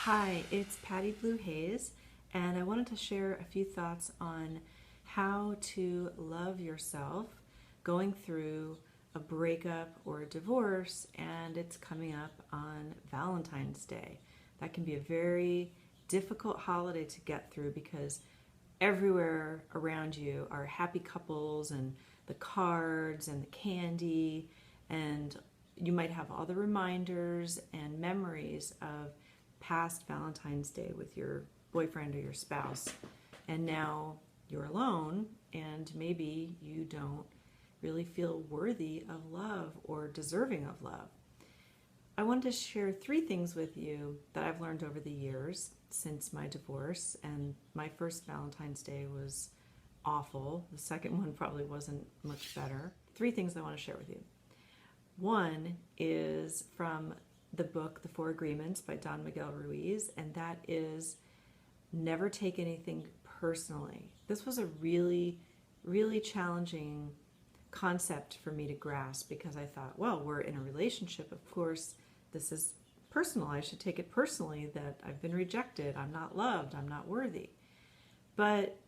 Hi, it's Patty Blue Hayes, and I wanted to share a few thoughts on how to love yourself going through a breakup or a divorce, and it's coming up on Valentine's Day. That can be a very difficult holiday to get through because everywhere around you are happy couples and the cards and the candy, and you might have all the reminders and memories of past Valentine's Day with your boyfriend or your spouse. And now you're alone, and maybe you don't really feel worthy of love or deserving of love. I wanted to share three things with you that I've learned over the years since my divorce. And my first Valentine's Day was awful. The second one probably wasn't much better. Three things I want to share with you. One is from the book The Four Agreements by Don Miguel Ruiz, and that is never take anything personally. This was a really, really challenging concept for me to grasp because I thought, well, we're in a relationship. Of course, this is personal. I should take it personally that I've been rejected. I'm not loved. I'm not worthy. But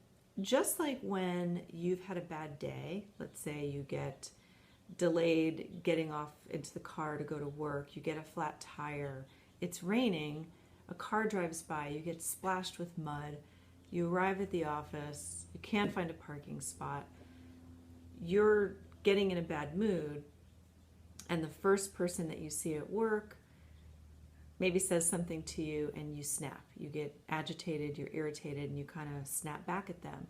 just like when you've had a bad day, let's say you get delayed getting off into the car to go to work, you get a flat tire, it's raining, a car drives by, you get splashed with mud, you arrive at the office, you can't find a parking spot, you're getting in a bad mood, and the first person that you see at work maybe says something to you and you snap. You get agitated, you're irritated, and you kind of snap back at them.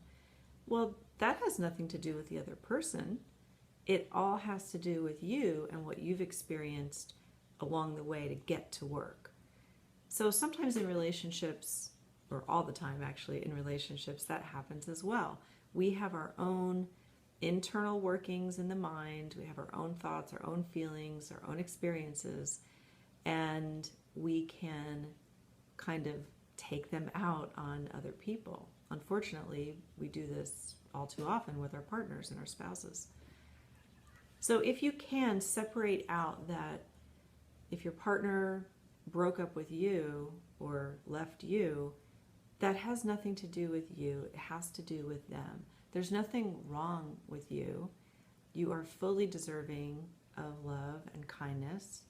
Well, that has nothing to do with the other person. It all has to do with you and what you've experienced along the way to get to work. So sometimes in relationships, or all the time actually in relationships, that happens as well. We have our own internal workings in the mind, we have our own thoughts, our own feelings, our own experiences, and we can kind of take them out on other people. Unfortunately, we do this all too often with our partners and our spouses. So if you can separate out that if your partner broke up with you or left you, that has nothing to do with you. It has to do with them. There's nothing wrong with you. You are fully deserving of love and kindness.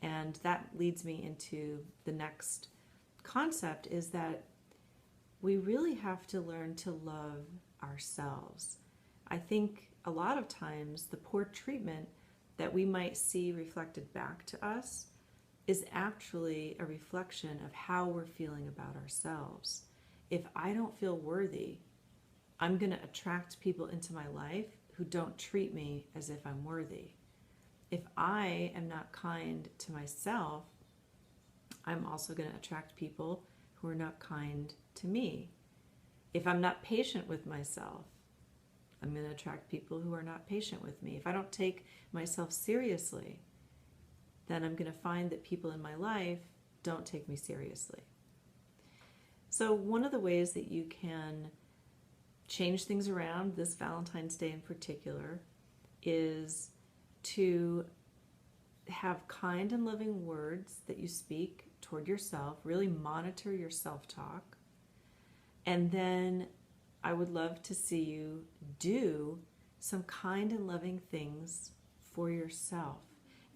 And that leads me into the next concept, is that we really have to learn to love ourselves. I think a lot of times the poor treatment that we might see reflected back to us is actually a reflection of how we're feeling about ourselves. If I don't feel worthy, I'm going to attract people into my life who don't treat me as if I'm worthy. If I am not kind to myself, I'm also going to attract people who are not kind to me. If I'm not patient with myself, I'm going to attract people who are not patient with me. If I don't take myself seriously, then I'm going to find that people in my life don't take me seriously. So one of the ways that you can change things around this Valentine's Day in particular is to have kind and loving words that you speak toward yourself. Really monitor your self-talk. And then I would love to see you do some kind and loving things for yourself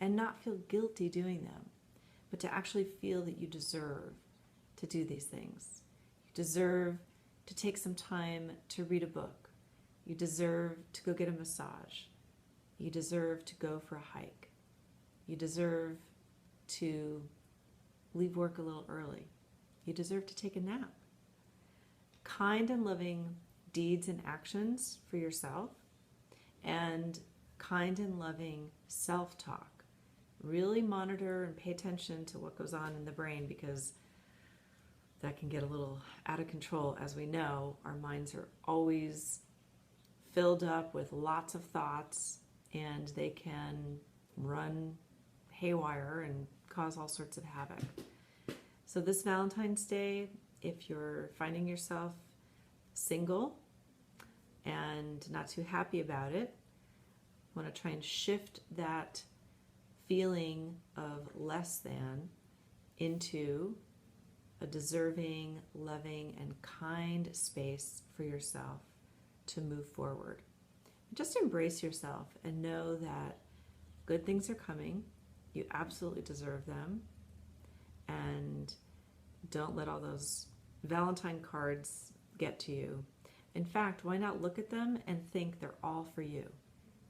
and not feel guilty doing them, but to actually feel that you deserve to do these things. You deserve to take some time to read a book. You deserve to go get a massage. You deserve to go for a hike. You deserve to leave work a little early. You deserve to take a nap. Kind and loving deeds and actions for yourself, and kind and loving self-talk. Really monitor and pay attention to what goes on in the brain, because that can get a little out of control. As we know, our minds are always filled up with lots of thoughts, and they can run haywire and cause all sorts of havoc. So this Valentine's Day, if you're finding yourself single and not too happy about it, want to try and shift that feeling of less than into a deserving, loving, and kind space for yourself to move forward. Just embrace yourself and know that good things are coming. You absolutely deserve them. And don't let all those Valentine cards get to you. In fact, why not look at them and think they're all for you?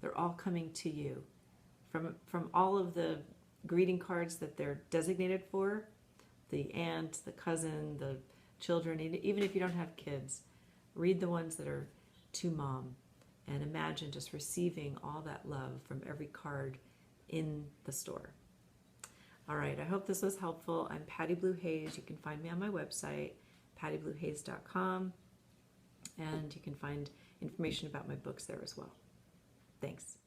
They're all coming to you. From all of the greeting cards that they're designated for, the aunt, the cousin, the children, even if you don't have kids, read the ones that are to mom and imagine just receiving all that love from every card in the store. All right, I hope this was helpful. I'm Patty Blue Hayes. You can find me on my website, pattybluehayes.com, and you can find information about my books there as well. Thanks.